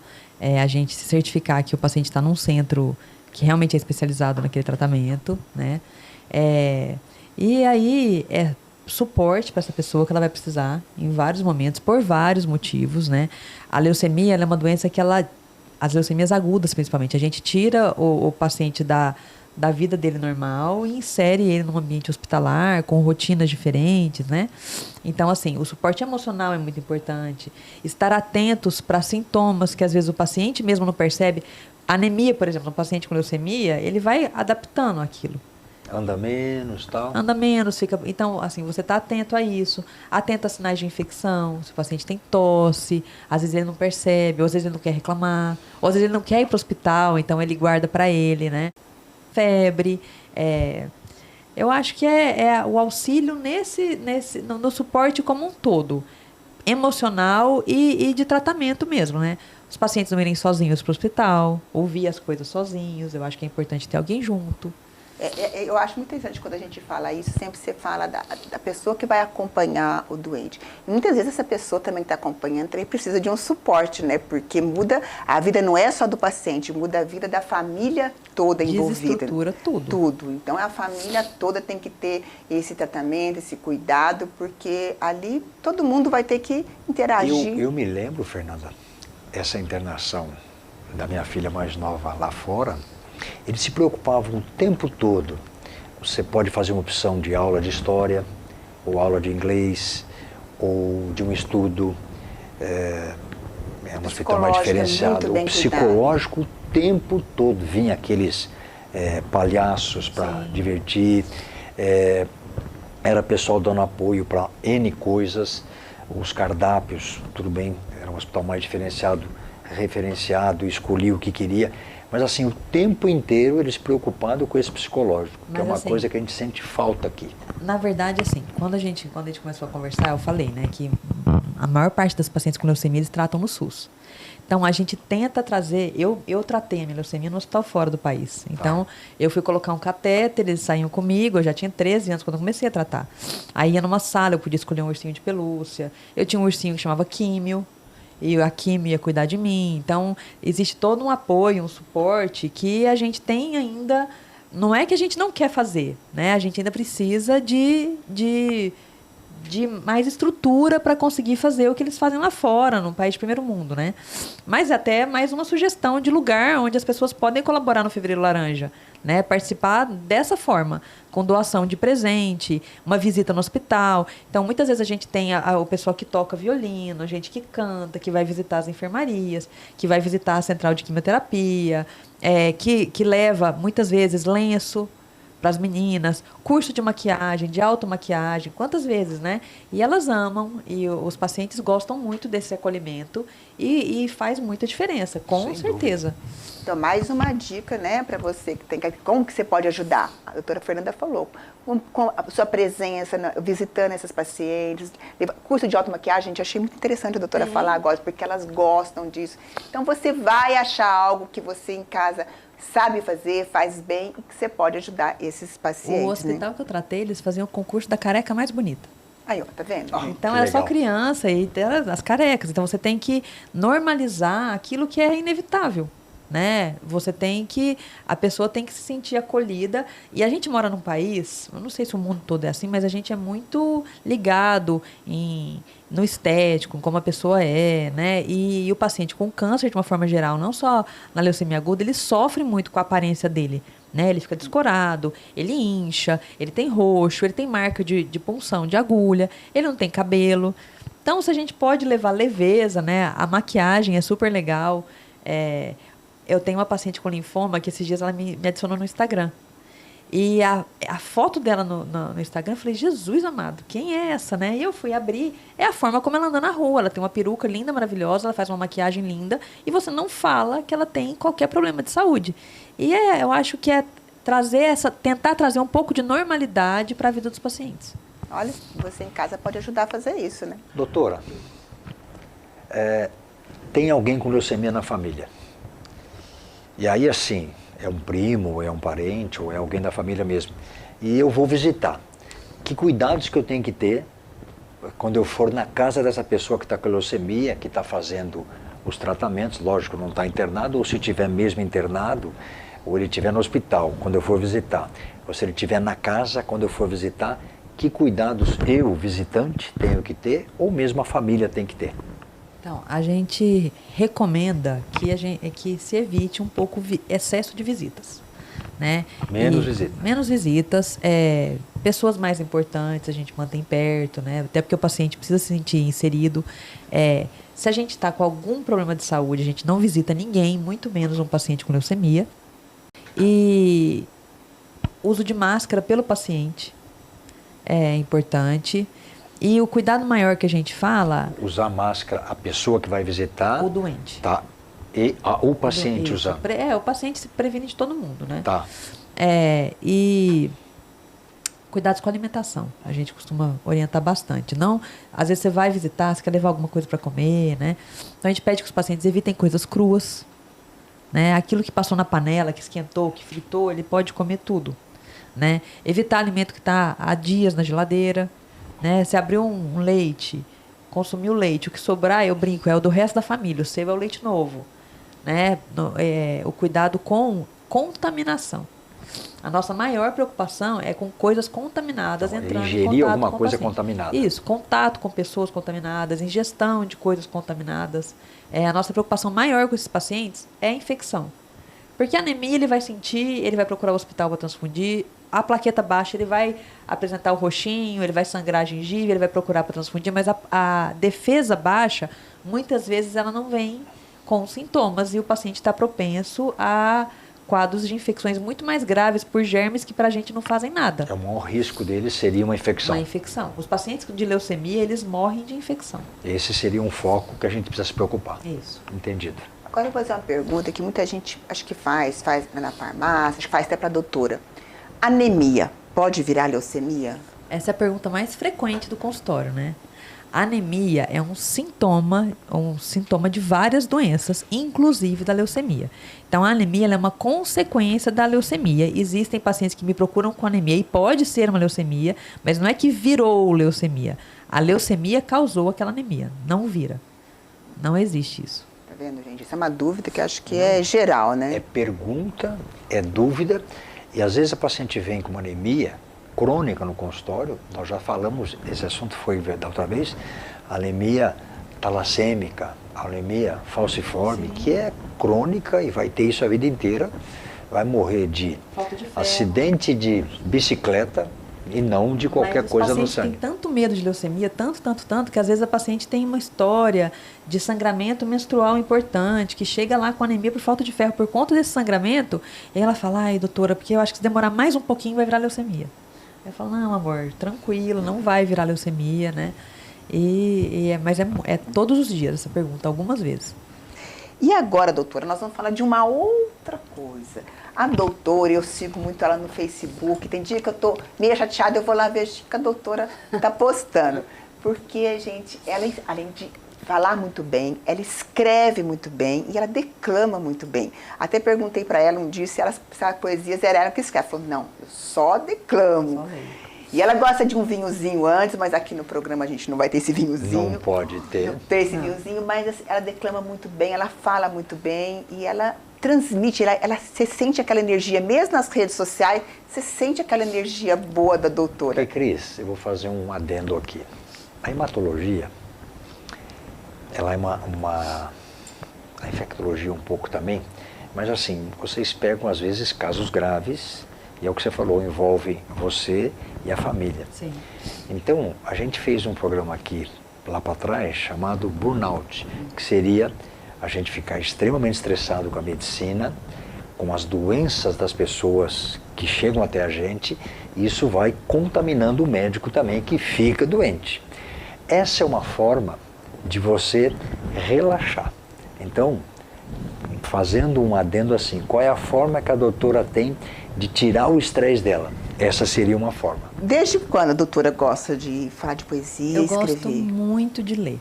a gente se certificar que o paciente está num centro que realmente é especializado naquele tratamento, né? E aí suporte para essa pessoa que ela vai precisar em vários momentos, por vários motivos, né? A leucemia, ela é uma doença que as leucemias agudas principalmente, a gente tira o paciente da vida dele normal e insere ele num ambiente hospitalar, com rotinas diferentes, né? Então, assim, o suporte emocional é muito importante. Estar atentos para sintomas que às vezes o paciente mesmo não percebe. Anemia, por exemplo, um paciente com leucemia, ele vai adaptando aquilo. Anda menos, tal. Anda menos, fica... Então, assim, você está atento a isso. Atento a sinais de infecção. Se o paciente tem tosse, às vezes ele não percebe, ou às vezes ele não quer reclamar, ou às vezes ele não quer ir para o hospital, então ele guarda para ele, né? Febre. Eu acho que é o auxílio no suporte como um todo. Emocional e de tratamento mesmo, né? Os pacientes não irem sozinhos para o hospital, ouvir as coisas sozinhos. Eu acho que é importante ter alguém junto. Eu acho muito interessante quando a gente fala isso, sempre você fala da pessoa que vai acompanhar o doente. E muitas vezes essa pessoa também que está acompanhando também precisa de um suporte, né? Porque a vida não é só do paciente, muda a vida da família toda envolvida. Desestrutura tudo. Tudo. Então a família toda tem que ter esse tratamento, esse cuidado, porque ali todo mundo vai ter que interagir. Eu me lembro, Fernanda, essa internação da minha filha mais nova lá fora, eles se preocupavam o tempo todo. Você pode fazer uma opção de aula de história, ou aula de inglês, ou de um estudo um hospital mais diferenciado. O psicológico, o tempo todo vinha aqueles palhaços para divertir, era pessoal dando apoio para N coisas, os cardápios, tudo bem, era um hospital mais diferenciado, referenciado, escolhia o que queria. Mas assim, o tempo inteiro eles preocupados com esse psicológico, que é uma coisa que a gente sente falta aqui. Na verdade, assim, quando a gente começou a conversar, eu falei, né, que a maior parte das pacientes com leucemia eles tratam no SUS. Então, a gente tenta trazer... Eu tratei a minha leucemia no hospital fora do país. Então, eu fui colocar um catéter, eles saíam comigo, eu já tinha 13 anos quando eu comecei a tratar. Aí ia numa sala, eu podia escolher um ursinho de pelúcia, eu tinha um ursinho que chamava Químio, e a Kim ia cuidar de mim. Então, existe todo um apoio, um suporte que a gente tem ainda... Não é que a gente não quer fazer, né? A gente ainda precisa de mais estrutura para conseguir fazer o que eles fazem lá fora, num país de primeiro mundo, né? Mas até mais uma sugestão de lugar onde as pessoas podem colaborar no Fevereiro Laranja, né? Participar dessa forma, com doação de presente, uma visita no hospital. Então, muitas vezes a gente tem o pessoal que toca violino, gente que canta, que vai visitar as enfermarias, que vai visitar a central de quimioterapia, que leva, muitas vezes, lenço para as meninas, curso de maquiagem, de automaquiagem, quantas vezes, né? E elas amam, e os pacientes gostam muito desse acolhimento e faz muita diferença, com certeza. Então, mais uma dica, né, para você que tem como que você pode ajudar. A doutora Fernanda falou, com a sua presença, visitando essas pacientes, curso de automaquiagem, gente, achei muito interessante a doutora falar agora, porque elas gostam disso. Então, você vai achar algo que você em casa sabe fazer, faz bem e que você pode ajudar esses pacientes. O hospital que eu tratei, eles faziam o concurso da careca mais bonita. Aí, ó, tá vendo? Então, era só criança e as carecas. Então, você tem que normalizar aquilo que é inevitável, né? A pessoa tem que se sentir acolhida. E a gente mora num país, eu não sei se o mundo todo é assim, mas a gente é muito ligado no estético, como a pessoa é, né? E o paciente com câncer, de uma forma geral, não só na leucemia aguda, ele sofre muito com a aparência dele, né? Ele fica descorado, ele incha, ele tem roxo, ele tem marca de punção de agulha, ele não tem cabelo. Então, se a gente pode levar leveza, né? A maquiagem é super legal. Eu tenho uma paciente com linfoma que esses dias ela me adicionou no Instagram. E a foto dela no Instagram, eu falei, Jesus amado, quem é essa, né? E eu fui abrir, é a forma como ela anda na rua. Ela tem uma peruca linda, maravilhosa, ela faz uma maquiagem linda, e você não fala que ela tem qualquer problema de saúde. E eu acho que é tentar trazer um pouco de normalidade para a vida dos pacientes. Olha, você em casa pode ajudar a fazer isso, né? Doutora, tem alguém com leucemia na família. E aí, assim, é um primo, ou é um parente, ou é alguém da família mesmo. E eu vou visitar. Que cuidados que eu tenho que ter quando eu for na casa dessa pessoa que está com leucemia, que está fazendo os tratamentos, lógico, não está internado, ou se estiver mesmo internado, ou ele estiver no hospital, quando eu for visitar. Ou se ele estiver na casa, quando eu for visitar, que cuidados eu, visitante, tenho que ter, ou mesmo a família tem que ter? Então, a gente recomenda que se evite um pouco excesso de visitas, né? Menos visitas. Menos visitas, pessoas mais importantes a gente mantém perto, né? Até porque o paciente precisa se sentir inserido. Se a gente está com algum problema de saúde, a gente não visita ninguém, muito menos um paciente com leucemia. E uso de máscara pelo paciente é importante. E o cuidado maior que a gente fala... Usar máscara, a pessoa que vai visitar... O doente. Tá. E o paciente usar. O paciente se previne de todo mundo, né? Tá. E cuidados com a alimentação. A gente costuma orientar bastante. Não, às vezes você vai visitar, você quer levar alguma coisa para comer, né? Então a gente pede que os pacientes evitem coisas cruas, né? Aquilo que passou na panela, que esquentou, que fritou, ele pode comer tudo, né? Evitar alimento que está há dias na geladeira, né? Se abriu um leite, consumiu leite, o que sobrar, eu brinco, é o do resto da família, o seu é o leite novo, né? O cuidado com contaminação. A nossa maior preocupação é com coisas contaminadas entrando em contato alguma com o coisa paciente. contaminada. Isso, contato com pessoas contaminadas, ingestão de coisas contaminadas. A nossa preocupação maior com esses pacientes é a infecção. Porque a anemia ele vai sentir, ele vai procurar o hospital para transfundir, a plaqueta baixa ele vai apresentar o roxinho, ele vai sangrar a gengiva, ele vai procurar para transfundir, mas a defesa baixa, muitas vezes ela não vem com sintomas e o paciente está propenso a quadros de infecções muito mais graves por germes que para a gente não fazem nada. O maior risco deles seria uma infecção. Uma infecção. Os pacientes de leucemia, eles morrem de infecção. Esse seria um foco que a gente precisa se preocupar. Isso. Entendido. Agora eu vou fazer uma pergunta que muita gente acho que faz na farmácia, acho que faz até para a doutora. Anemia pode virar leucemia? Essa é a pergunta mais frequente do consultório, né? A anemia é um sintoma de várias doenças, inclusive da leucemia. Então, a anemia ela é uma consequência da leucemia. Existem pacientes que me procuram com anemia e pode ser uma leucemia, mas não é que virou leucemia. A leucemia causou aquela anemia, não vira. Não existe isso. Tá vendo, gente? Isso é uma dúvida que acho que é geral, né? É pergunta, é dúvida, e às vezes a paciente vem com uma anemia crônica no consultório, nós já falamos, esse assunto foi da outra vez, anemia talassêmica, anemia falciforme, que é crônica e vai ter isso a vida inteira, vai morrer de acidente de bicicleta e não de qualquer coisa no sangue. Mas os pacientes têm tanto medo de leucemia, tanto, que às vezes a paciente tem uma história de sangramento menstrual importante, que chega lá com anemia por falta de ferro por conta desse sangramento, e ela fala, ai doutora, porque eu acho que se demorar mais um pouquinho vai virar leucemia. Eu falo, não amor, tranquilo, não vai virar leucemia, né? Mas é todos os dias essa pergunta, algumas vezes. E agora, doutora, nós vamos falar de uma outra coisa. A doutora, eu sigo muito ela no Facebook, tem dia que eu tô meio chateada, eu vou lá ver o que a doutora tá postando. Porque, gente, ela, além de falar muito bem, ela escreve muito bem e ela declama muito bem. Até perguntei para ela um dia se as poesias eram ela que escreve. Ela falou, não, eu só declamo. E ela gosta de um vinhozinho antes, mas aqui no programa a gente não vai ter esse vinhozinho. Não pode ter. Não tem esse vinhozinho, mas assim, ela declama muito bem, ela fala muito bem e ela transmite, você sente aquela energia, mesmo nas redes sociais, você sente aquela energia boa da doutora. Cris, eu vou fazer um adendo aqui. A hematologia, ela é a infectologia um pouco também, mas assim, vocês pegam às vezes casos graves, e é o que você falou, envolve você e a família. Sim. Então, a gente fez um programa aqui, lá para trás, chamado Burnout, que seria a gente ficar extremamente estressado com a medicina, com as doenças das pessoas que chegam até a gente, isso vai contaminando o médico também, que fica doente. Essa é uma forma de você relaxar. Então, fazendo um adendo assim, qual é a forma que a doutora tem de tirar o estresse dela? Essa seria uma forma. Desde quando a doutora gosta de falar de poesia, escrever? Eu gosto muito de ler.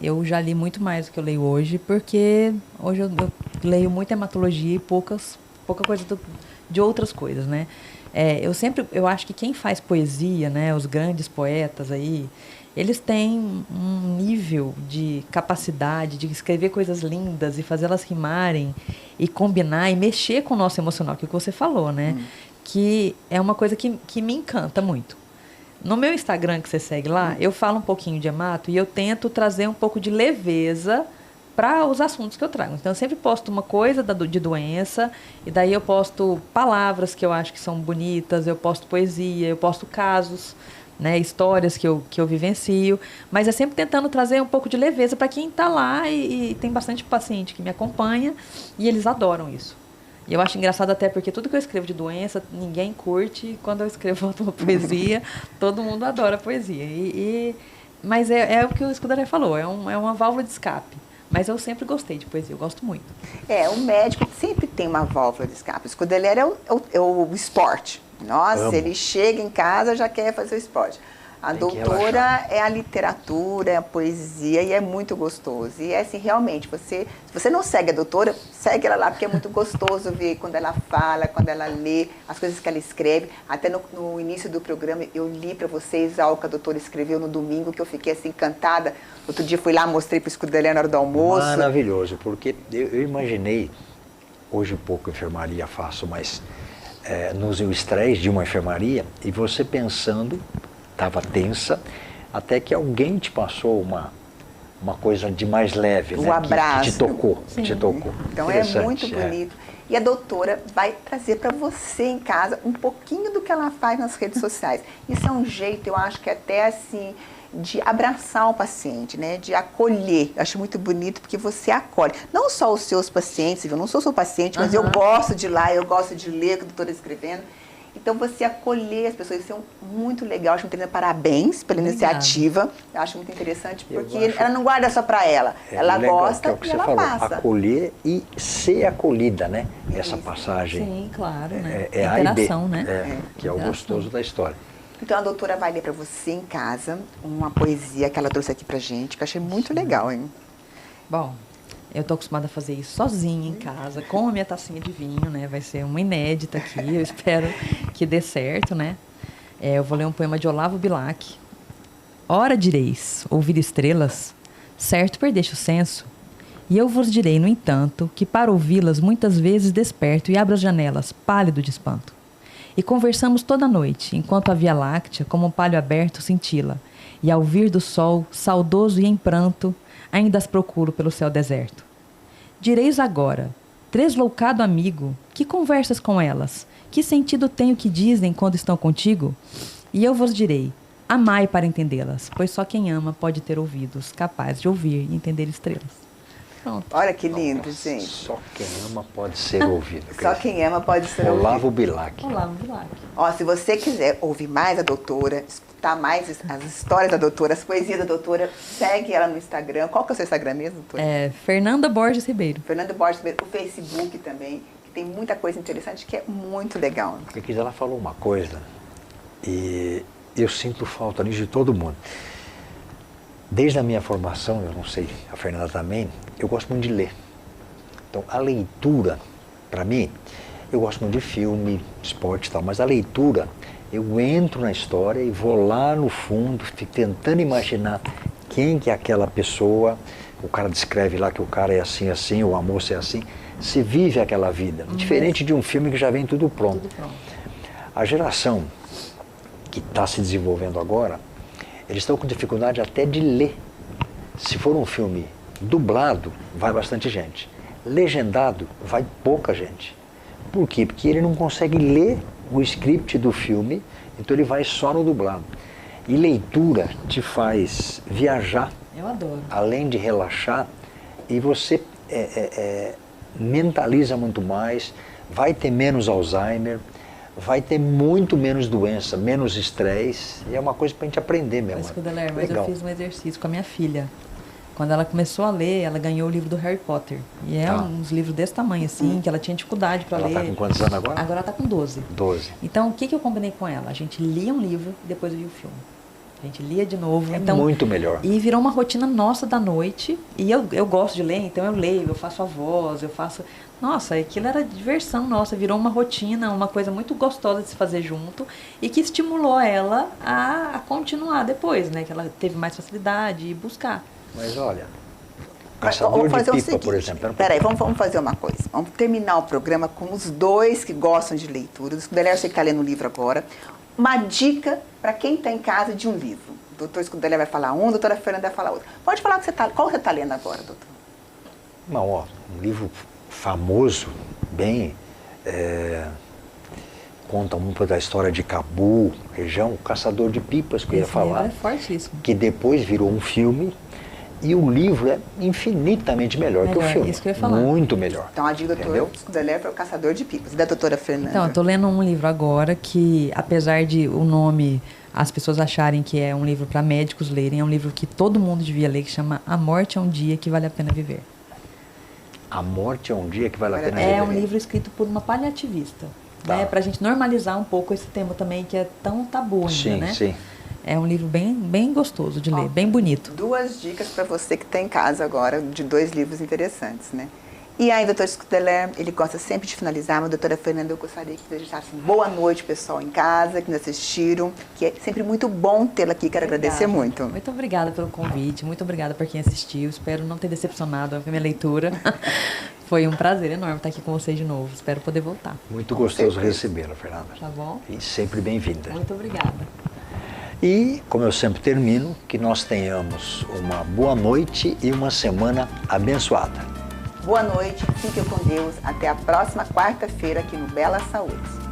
Eu já li muito mais do que eu leio hoje, porque hoje eu leio muita hematologia e pouca coisa de outras coisas, né? Eu acho que quem faz poesia, né, os grandes poetas aí, eles têm um nível de capacidade de escrever coisas lindas e fazê-las rimarem e combinar e mexer com o nosso emocional, que é o que você falou, né? Que é uma coisa que me encanta muito. No meu Instagram, que você segue lá, eu falo um pouquinho de hemato e eu tento trazer um pouco de leveza para os assuntos que eu trago. Então, eu sempre posto uma coisa de doença, e daí eu posto palavras que eu acho que são bonitas, eu posto poesia, eu posto casos, né, histórias que eu vivencio, mas é sempre tentando trazer um pouco de leveza para quem está lá, e tem bastante paciente que me acompanha, e eles adoram isso. E eu acho engraçado até porque tudo que eu escrevo de doença, ninguém curte, e quando eu escrevo uma poesia, todo mundo adora a poesia. Mas é o que o Scudarelli falou, é uma válvula de escape. Mas eu sempre gostei de poesia, eu gosto muito. O médico sempre tem uma válvula de escape. O Scudarelli é o esporte. Nossa, ele chega em casa já quer fazer o esporte. A doutora é a literatura, é a poesia, e é muito gostoso. E é assim, realmente, se você não segue a doutora, segue ela lá, porque é muito gostoso ver quando ela fala, quando ela lê, as coisas que ela escreve. Até no início do programa, eu li para vocês algo que a doutora escreveu no domingo, que eu fiquei assim, encantada. Outro dia fui lá, mostrei para o Scudarelli na hora do almoço. Maravilhoso, porque eu imaginei, hoje pouco enfermaria faço, mas nos estresse de uma enfermaria, e você pensando, estava tensa, até que alguém te passou uma coisa de mais leve, o né? abraço. Que te tocou. Então é muito bonito. E a doutora vai trazer para você em casa um pouquinho do que ela faz nas redes sociais. Isso é um jeito, eu acho que até assim, de abraçar o paciente, né? De acolher. Eu acho muito bonito porque você acolhe. Não só os seus pacientes, eu não sou seu paciente, mas eu gosto de ir lá, eu gosto de ler o que a doutora está escrevendo. Então, você acolher as pessoas, isso é muito legal. Acho muito parabéns pela iniciativa. Eu acho muito interessante, porque ela não guarda só para ela. Ela legal, gosta que e ela passa. Acolher e ser acolhida, né? Essa passagem. Sim, claro, né? É A e B, né? que é o gostoso da história. Então, a doutora vai ler para você em casa uma poesia que ela trouxe aqui pra gente, que eu achei muito legal, hein? Bom, eu tô acostumada a fazer isso sozinha em casa, com a minha tacinha de vinho, né? Vai ser uma inédita aqui, eu espero que dê certo, né? Eu vou ler um poema de Olavo Bilac. Ora direis, ouvir estrelas, certo perdeste o senso, e eu vos direi, no entanto, que para ouvi-las muitas vezes desperto e abro as janelas, pálido de espanto. E conversamos toda a noite, enquanto a Via Láctea, como um palho aberto, cintila, e ao vir do sol, saudoso e em pranto, ainda as procuro pelo céu deserto. Direis agora, tresloucado amigo, que conversas com elas? Que sentido tem o que dizem quando estão contigo? E eu vos direi, amai para entendê-las, pois só quem ama pode ter ouvidos capazes de ouvir e entender estrelas. Pronto. Olha que lindo, gente. Só quem ama pode ser ouvido. Só quem ama pode ser ouvido. Olavo Bilac. Olavo Bilac. Ó, se você quiser ouvir mais a doutora, escutar mais as histórias da doutora, as poesias da doutora, segue ela no Instagram. Qual que é o seu Instagram mesmo, doutora? Fernanda Borges Ribeiro. Fernanda Borges Ribeiro. O Facebook também, que tem muita coisa interessante, que é muito legal. Porque ela falou uma coisa, e eu sinto falta nisso de todo mundo. Desde a minha formação, eu não sei, a Fernanda também, eu gosto muito de ler. Então, a leitura, para mim, eu gosto muito de filme, esporte e tal, mas a leitura, eu entro na história e vou lá no fundo, fico tentando imaginar quem que é aquela pessoa, o cara descreve lá que o cara é assim, assim, ou a moça é assim, se vive aquela vida. Diferente de um filme que já vem tudo pronto. A geração que está se desenvolvendo agora, eles estão com dificuldade até de ler. Se for um filme dublado, vai bastante gente. Legendado, vai pouca gente. Por quê? Porque ele não consegue ler o script do filme, então ele vai só no dublado. E leitura te faz viajar. Eu adoro. Além de relaxar, e você mentaliza muito mais, vai ter menos Alzheimer, vai ter muito menos doença, menos estresse, e é uma coisa para a gente aprender mesmo. Mas eu fiz um exercício com a minha filha. Quando ela começou a ler, ela ganhou o livro do Harry Potter. E é uns livros desse tamanho, assim, que ela tinha dificuldade para ler. Ela está com quantos anos agora? Agora ela está com 12. 12. Então, o que eu combinei com ela? A gente lia um livro e depois via o filme. A gente lia de novo. É muito melhor. E virou uma rotina nossa da noite. E eu gosto de ler, então eu leio, eu faço a voz, eu faço... Nossa, aquilo era diversão nossa, virou uma rotina, uma coisa muito gostosa de se fazer junto e que estimulou ela a continuar depois, né? Que ela teve mais facilidade de buscar. Mas olha, Caçador de Pipa, por exemplo. Peraí, vamos fazer uma coisa. Vamos terminar o programa com os dois que gostam de leitura. O Scudeler, eu sei que está lendo um livro agora. Uma dica para quem está em casa de um livro. O doutor Scudeler vai falar um, a doutora Fernanda vai falar outro. Pode falar qual você está lendo agora, doutor? Não, um livro famoso, bem... conta um pouco da história de Cabu, região, Caçador de Pipas, que eu ia falar. É fortíssimo. Que depois virou um filme. E o livro é infinitamente melhor que o filme. Isso que eu ia falar. Muito melhor. Então a dica do doutor Scudeler é o Caçador de Pipas. E da doutora Fernanda? Então, eu estou lendo um livro agora que, apesar de o nome, as pessoas acharem que é um livro para médicos lerem, é um livro que todo mundo devia ler, que chama A Morte é um Dia que Vale a Pena Viver. A Morte é um Dia que Vale a Pena Viver. É um livro escrito por uma paliativista. Tá. Né, para a gente normalizar um pouco esse tema também, que é tão tabu ainda, né? Sim. É um livro bem gostoso de ler, bem bonito. 2 dicas para você que está em casa agora, de 2 livros interessantes, né? E aí, doutor Scudeler, ele gosta sempre de finalizar, mas doutora Fernanda, eu gostaria que desejasse boa noite, pessoal em casa, que nos assistiram, que é sempre muito bom tê-la aqui, quero agradecer muito. Muito obrigada pelo convite, muito obrigada por quem assistiu, espero não ter decepcionado a minha leitura. Foi um prazer enorme estar aqui com vocês de novo, espero poder voltar. Muito gostoso recebê-la, Fernanda. Tá bom? E sempre bem-vinda. Muito obrigada. E, como eu sempre termino, que nós tenhamos uma boa noite e uma semana abençoada. Boa noite, fique com Deus. Até a próxima quarta-feira aqui no Bela Saúde.